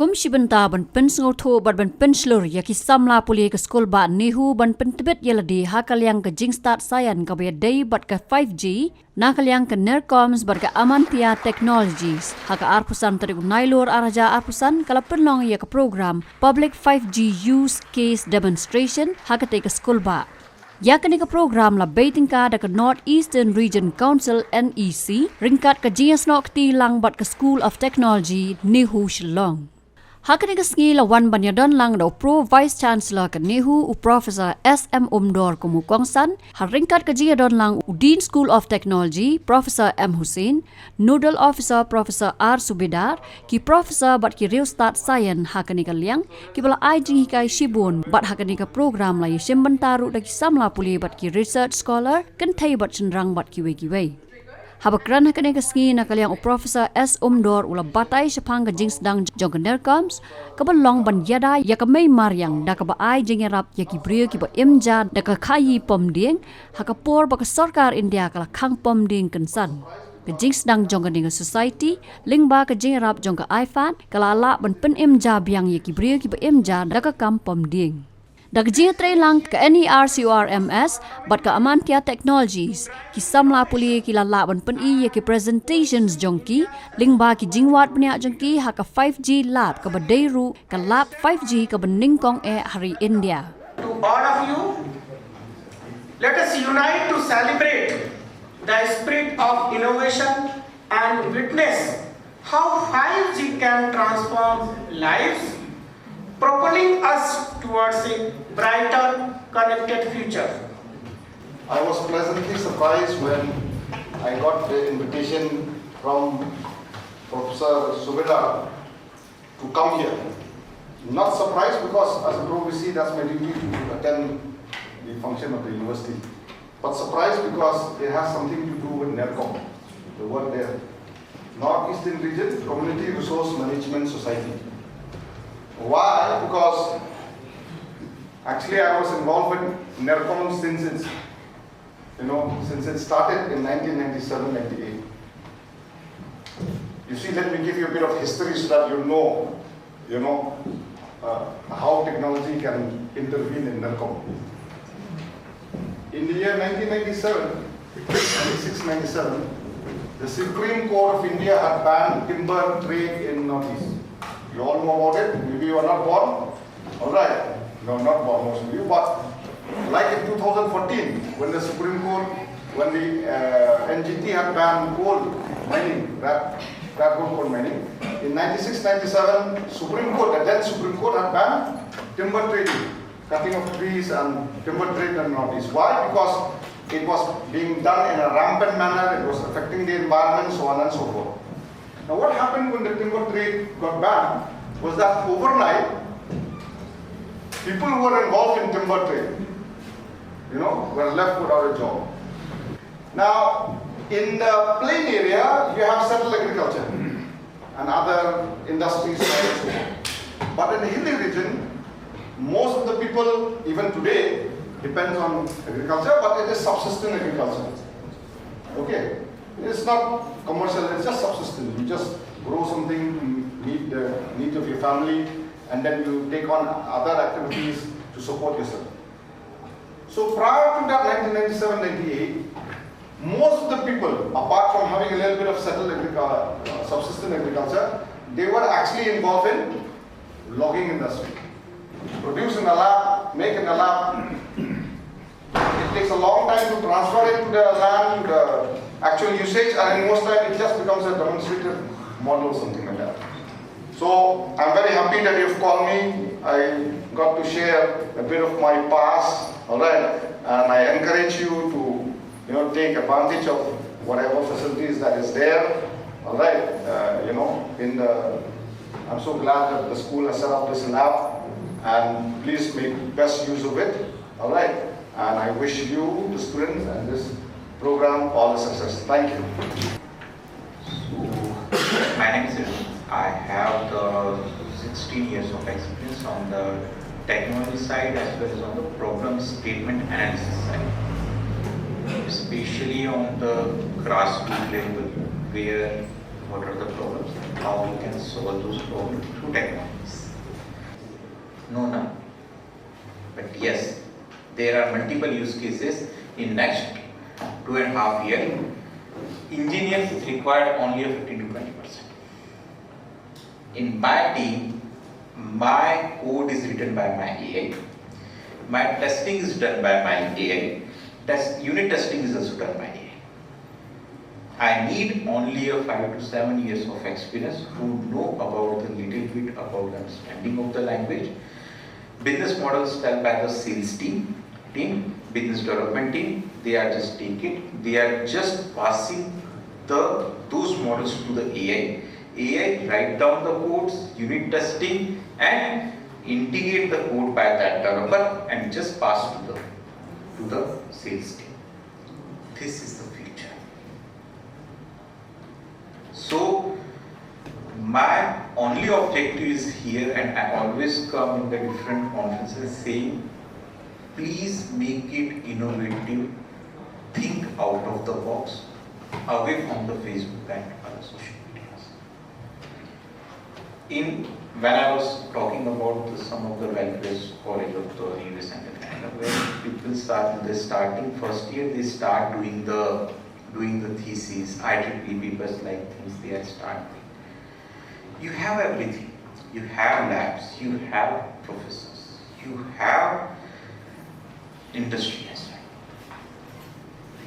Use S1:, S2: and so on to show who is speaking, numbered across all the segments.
S1: Rukom Shibanta ban pensngo tho ban penslur yaki samla puli ke skol ba nehu ban pentebet yeladi hakalyang ke jing start sayan ka be day bat ka 5G nakalyang ke nercoms bat ka amantia technologies haka arpusan tari nailor araja arpusan kala penlong ya ke program public 5G use case demonstration haka te ke skol ba yakani ka program la baitingka da ka North Eastern Region Council NEC ringkat ka jiasnok ti lang bat ka School of Technology Nehu Shillong. Hakani ka sngi la wan banyadon lang da Pro Vice Chancellor ka Nehu u Professor SM Umdor kumukongsan ha ringkat ka jiadon lang u Dean School of Technology Professor M Hussein, Nodal Officer Professor R Subedar ki Professor bat ki Real Start Science hakani ka Liang ki bala ai jing hikai shibun bat hakani ka program la yishim bantaru da ki samla puli bat ki research scholar kan thai bat chenrang bat ki wei Habakran hakane ka sngi na kalyang o Professor S Umdor ula batay syapang ka jings dang jong nercoms kabalong ban yada ya ka may maryang da ka baay jingerap ya ki brio ki ba imja da ka khayi pomding hakapor ba ka sarkar India kala khang pomding kansan ka jings dang jong ka society lingba ka jingerap jong ka ifan kala la ban pen imja biang ya ki brio ki ba imja da ka kam pomding Dak jing tray lang ka NERCORMS bat ka Amantia Technologies ki samla puli ki lalaban pen i ki presentations jongki lingba ki jingwat pnya jongki ha ka 5G lab ka badairu ka lab 5G ka beningkong hari India.
S2: To all of you, let us unite to celebrate the spirit of innovation and witness how 5G can transform lives, propelling us towards a brighter, connected future.
S3: I was pleasantly surprised when I got the invitation from Professor Subedar to come here. Not surprised because as a Prof, that's my duty to attend the function of the university. But surprised because it has something to do with NERCOM, the work there. North Eastern Region Community Resource Management Society. Why? Because actually I was involved with NERCOM since it started in 1997-98. You see, let me give you a bit of history so that you know how technology can intervene in NERCOM. In the year 1997, 96-97, the Supreme Court of India had banned timber trade in Northeast. You all know about it. Maybe you are not born. All right. No, not born, most of you. But like in 2014, when the Supreme Court, when the NGT had banned coal mining, that coal mining, in 96-97, Supreme Court, the then Supreme Court had banned timber trading, cutting of trees and timber trade in Northeast. Why? Because it was being done in a rampant manner. It was affecting the environment, so on and so forth. Now what happened when the timber trade got banned was that overnight, people who were involved in timber trade, were left without a job. Now, in the plain area, you have settled agriculture and other industries. But in the hilly region, most of the people, even today, depends on agriculture, but it is subsistence agriculture. Okay? It's not commercial, it's just subsistence. You just grow something to meet the needs of your family, and then you take on other activities to support yourself. So prior to that 1997-98, most of the people, apart from having a little bit of settled subsistence agriculture, they were actually involved in logging industry. Produce in a lab, make in a lab. It takes a long time to transfer it to the land, to the actual usage, and in most time it just becomes a demonstrative model or something like that. So I'm very happy that you've called me. I got to share a bit of my past, alright, and I encourage you to take advantage of whatever facilities that is there, alright. I'm so glad that the school has set up this lab, and please make best use of it, alright. And I wish you, the students, and this program all the success. Thank you.
S4: So, my name is Rukom. I have the 16 years of experience on the technology side as well as on the problem statement analysis side, especially on the grassroots level where what are the problems, and how we can solve those problems through technologies. No. But yes, there are multiple use cases. In next 2.5 years, engineers is required only 15 to 20%. In my team, my code is written by my AI. My testing is done by my AI. Unit testing is also done by AI. I need only a 5 to 7 years of experience who know about the little bit about understanding of the language. Business models tell by the sales team, business development team, they are just take it, they are just passing those models to the AI. AI write down the codes, unit testing, and integrate the code by that developer and just pass to the sales team. This is the future. So my only objective is here, and I always come in the different conferences saying, please make it innovative, think out of the box, away from the Facebook and other social medias. When I was talking about some of the well-placed college of the US and Canada, where people start in the starting first year, they start doing the thesis, IEEE papers, like things they are starting. You have everything. You have labs, you have professors, you have industry as well.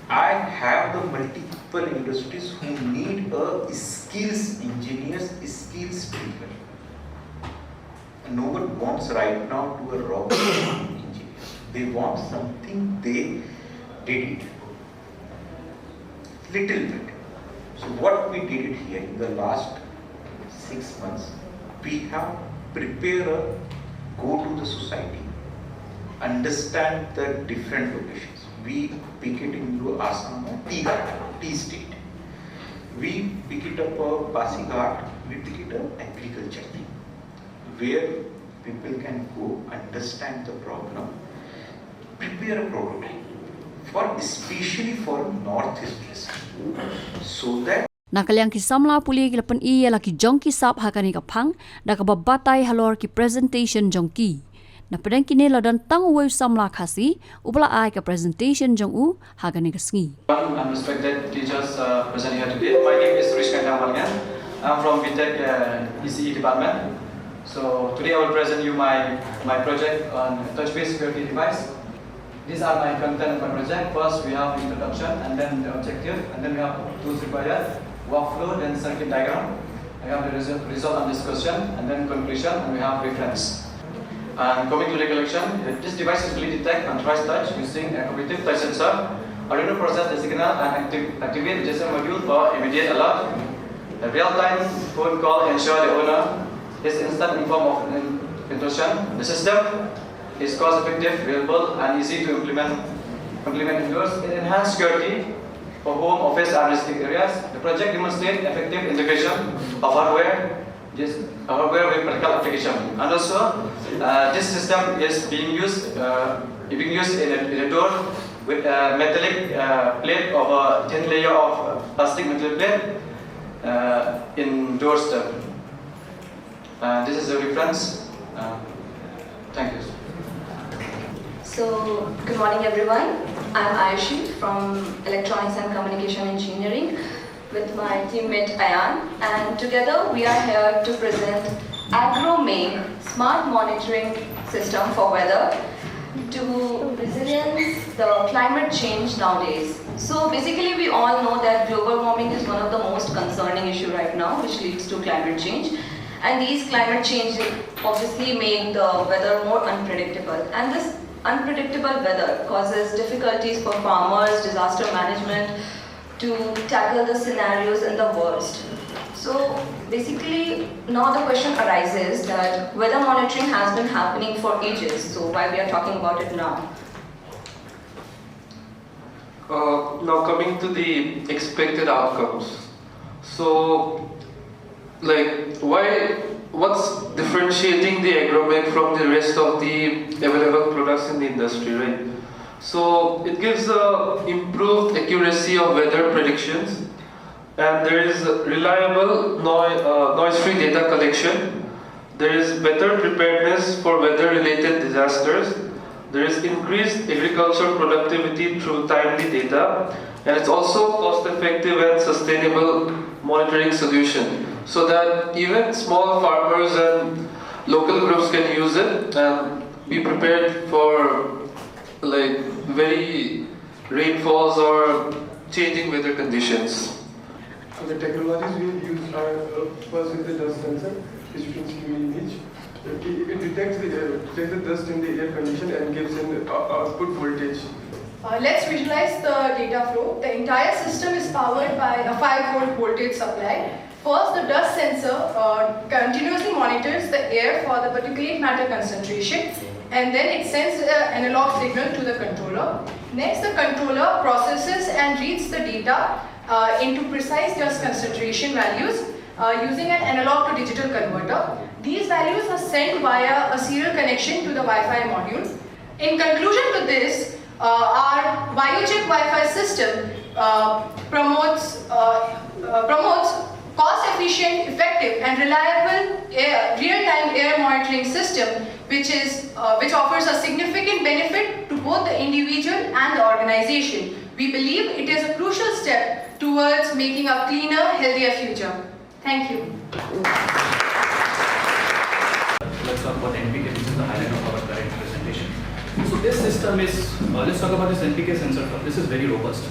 S4: I have the multiple industries who need skills engineers, skills people. No one wants right now to a rocket engineer. They want something they did it. Little bit. So what we did it here in the last 6 months, we have prepared go to the society, understand the different locations. We pick it into Assam, tea state. We pick it up Pasighat, we pick it up agriculture thing, where people can go understand the problem, prepare a prototype especially for Northeast district, so that
S1: Nakaliang kisamla puli ki lapan iya laki jongki sap hakani kapang da kababatay halor ki presentation jongki. Na pedang kini ladan tang uwe samla khasi upla ai ka presentation jong u hakani kasngi.
S5: Respected teachers present here today. My name is Liang. I'm from BTech ECE department. So today I will present you my project on touch-based security device. These are my content of my project. First we have introduction and then the objective, and then we have tools required, workflow, then circuit diagram. I have the result and discussion, and then conclusion, and we have reference. And coming to the collection, this device is fully detect and trace touch using a cooperative touch sensor. Arduino process the signal and activate the GSM module for immediate alert. The real-time phone call ensure the owner is instant informed of intrusion. The system is cost-effective, reliable, and easy to implement indoors. It enhances security for home, office, and restricted areas. The project demonstrates effective integration of hardware with practical application. And also, this system is being used in a door with a metallic plate of a thin layer of plastic metal plate in door step. This is a reference. Thank you.
S6: So, good morning everyone. I'm Ayushi from Electronics and Communication Engineering with my teammate Ayan, and together we are here to present AgroMake Smart Monitoring System for Weather to resilience the climate change nowadays. So basically we all know that global warming is one of the most concerning issue right now, which leads to climate change. And these climate changes obviously make the weather more unpredictable. And this unpredictable weather causes difficulties for farmers, disaster management, to tackle the scenarios in the worst. So basically now the question arises that weather monitoring has been happening for ages, so why we are talking about it now?
S7: Now coming to the expected outcomes. So what's differentiating the AgroMake from the rest of the available products in the industry, right? So it gives improved accuracy of weather predictions, and there is reliable noise-free data collection. There is better preparedness for weather-related disasters. There is increased agricultural productivity through timely data, and it's also cost-effective and sustainable monitoring solution, so that even small farmers and local groups can use it and be prepared for like very rainfalls or changing weather conditions.
S8: So the technologies we use are first is the dust sensor, which you can see in image. It detects the dust in the air condition and gives an output voltage.
S9: Let's visualize the data flow. The entire system is powered by a 5-volt voltage supply. First, the dust sensor continuously monitors the air for the particulate matter concentration, and then it sends an analog signal to the controller. Next, the controller processes and reads the data into precise dust concentration values using an analog to digital converter. These values are sent via a serial connection to the Wi-Fi module. In conclusion with this, our biochip Wi-Fi system promotes cost-efficient, effective, and reliable real-time air monitoring system, which offers a significant benefit to both the individual and the organization. We believe it is a crucial step towards making a cleaner, healthier future. Thank you.
S10: Let's talk about NPK, which is the highlight of our current presentation. So this system is, let's talk about this NPK sensor. This is very robust.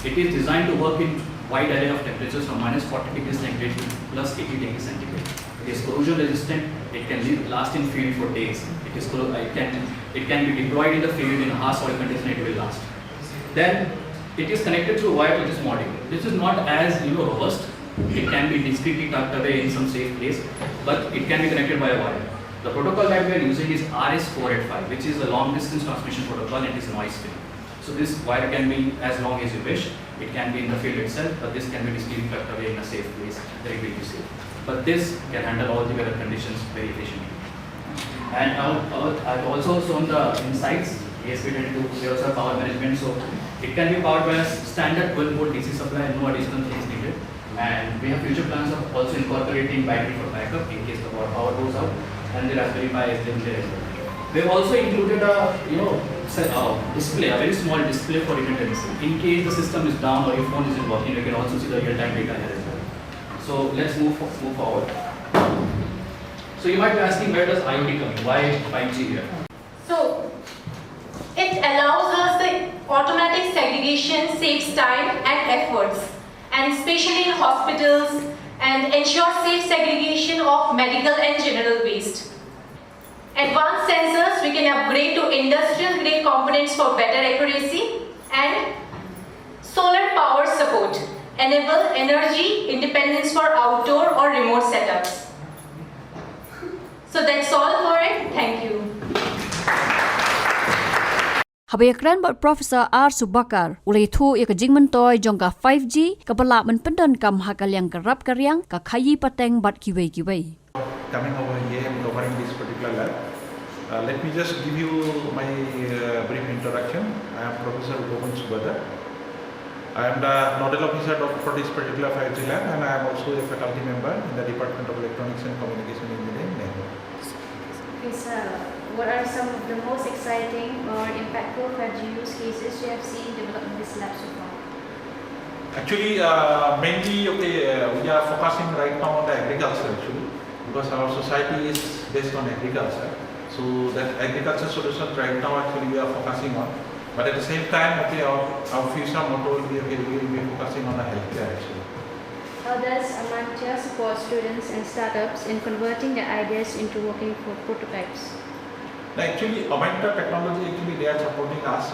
S10: It is designed to work in wide array of temperatures from -40 degrees centigrade to +80 degrees centigrade. It is corrosion resistant. It can last in field for days. It can be deployed in the field in a harsh soil condition. It will last. Then it is connected through wire to this module. This is not as robust. It can be discreetly tucked away in some safe place, but it can be connected by a wire. The protocol that we are using is RS485, which is a long distance transmission protocol, and it is noise free. So this wire can be as long as you wish. It can be in the field itself, but this can be discreetly tucked away in a safe place that it will be safe. But this can handle all the weather conditions very efficiently. And I've also shown the insights. ESP22, we also have power management, so it can be powered by a standard 12-volt DC supply and no additional things needed. And we have future plans of also incorporating battery for backup in case the power goes out, and the Raspberry Pi is there as well. We have also included a display, a very small display for redundancy. In case the system is down or your phone isn't working, you can also see the real-time data here as well. So let's move forward. So you might be asking, where does IoT come in? Why 5G here?
S11: So it allows us the automatic segregation, saves time and efforts, and especially in hospitals, and ensures safe segregation of medical and general waste. Advanced sensors we can upgrade to industrial grade components for better accuracy, and solar power support enable energy independence for outdoor or remote setups. So that's all for it. Thank you.
S1: Habakran buat Profesor R. Subedar ulai thu ia ke Jingmyntoi jongka 5G ke belak men Pyndonkam hakal yang kerap karyang ke kayi pateng bat kiwei.
S12: Coming over here and covering this particular lab. Let me just give you my brief introduction. I am Professor Rukom Subedar. I am the Nodal Officer for this particular 5G lab, and I am also a faculty member in the Department of Electronics and Communication Engineering.
S13: Okay, sir. What are some of the most exciting or impactful 5G use cases you have seen developed in this lab so far?
S12: Actually, mainly we are focusing right now on the agriculture actually, because our society is based on agriculture. So that agriculture solution right now actually we are focusing on. But at the same time, our future motto will be focusing on the healthcare actually.
S13: How does Atiar support students and startups in converting their ideas into working prototypes?
S12: Actually, augmented technology they are supporting us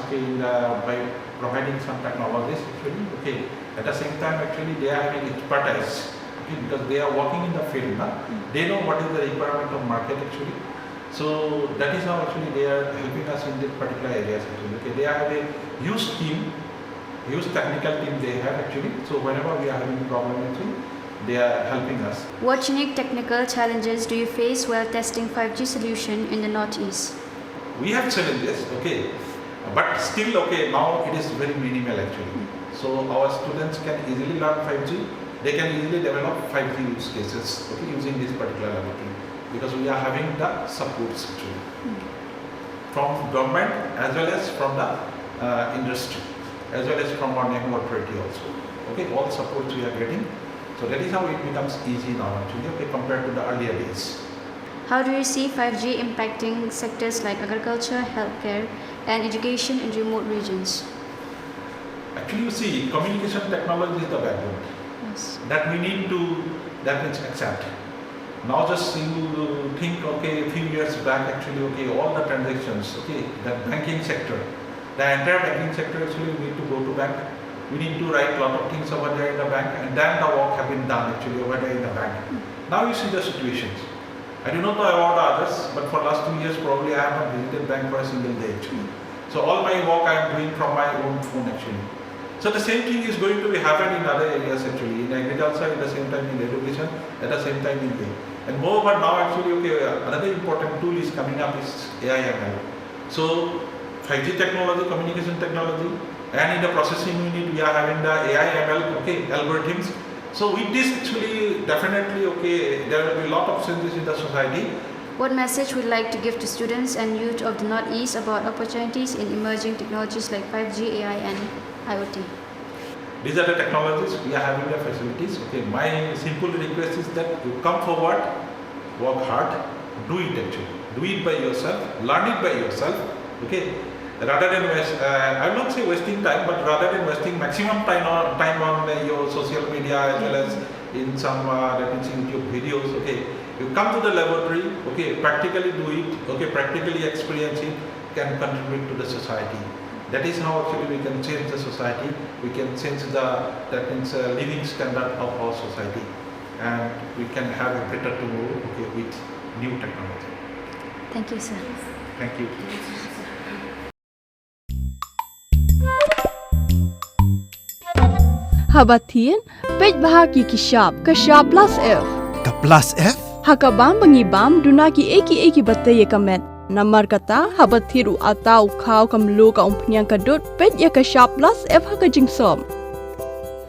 S12: by providing some technologies actually. At the same time actually they are having expertise because they are working in the field. They know what is the requirement of market actually. So that is how actually they are helping us in this particular areas actually. They are having huge team, huge technical team they have actually. So whenever we are having a problem actually, they are helping us.
S13: What unique technical challenges do you face while testing 5G solution in the Northeast?
S12: We have challenges, but still now it is very minimal actually. So our students can easily learn 5G. They can easily develop 5G use cases, okay, using this particular laboratory, because we are having the supports actually from government as well as from the industry, as well as from our NEHU authority also. Okay, all supports we are getting. So that is how it becomes easy now actually, okay, compared to the earlier days.
S13: How do you see 5G impacting sectors like agriculture, healthcare, and education in remote regions?
S12: Actually, you see, communication technology is the backbone.
S13: Yes.
S12: That we need to, that means accept. Now just you think, okay, a few years back actually, okay, all the transactions, okay, the banking sector, the entire banking sector actually we need to go to bank. We need to write a lot of things over there in the bank, and then the work have been done actually over there in the bank. Now you see the situations. I do not know about the others, but for last 2 years probably I have not visited bank for a single day actually. So all my work I am doing from my own phone actually. So the same thing is going to be happen in other areas actually, in agriculture, at the same time in education, at the same time in game. And moreover now actually, okay, another important tool is coming up is AI/ML. So 5G technology, communication technology, and in the processing unit we are having the AI/ML, okay, algorithms. So with this actually definitely, okay, there will be a lot of changes in the society.
S13: What message would you like to give to students and youth of the Northeast about opportunities in emerging technologies like 5G, AI, and IoT?
S12: These are the technologies, we are having the facilities. Okay, my simple request is that you come forward, work hard, do it actually. Do it by yourself, learn it by yourself. Okay, rather than I will not say wasting time, but rather than wasting maximum time on your social media as well as in some YouTube videos. Okay, you come to the laboratory. Okay, practically do it. Okay, practically experience it, can contribute to the society. That is how actually we can change the society. We can change the living standard of our society, and we can have a better tomorrow. Okay, with new technology.
S13: Thank you, sir.
S12: Thank you.
S14: Habatin, pej bahagi kishap, kashap plus F.
S15: Ka plus F?
S14: Hakabam bangibam dunaki eki bataya kamet. Namar kata habathiru atau kau kamlu ka umpnyang kadut pej ya kashap plus F haka jingsom.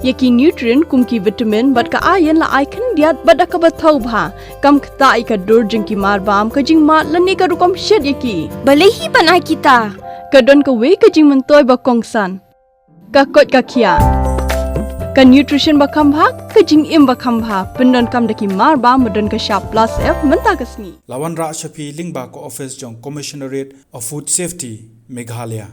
S14: Yaki nutrient kumki vitamin bat ka ayan la icon diat bada ka bathau bha kam kata ika dur jingki marbam ka jingmat lani ka rukom shed yaki. Balehi panai kita. Kadon ka we ka Jingmyntoi ba kongsan. Ka kot ka kia. Ka nutrition ba khambha ka jingim ba khambha Pyndonkam daki marba modon ka sharp plus F menta kasni.
S15: Lawan Ra Shafi Lingba ko office jong Commissionerate of Food Safety Meghalaya.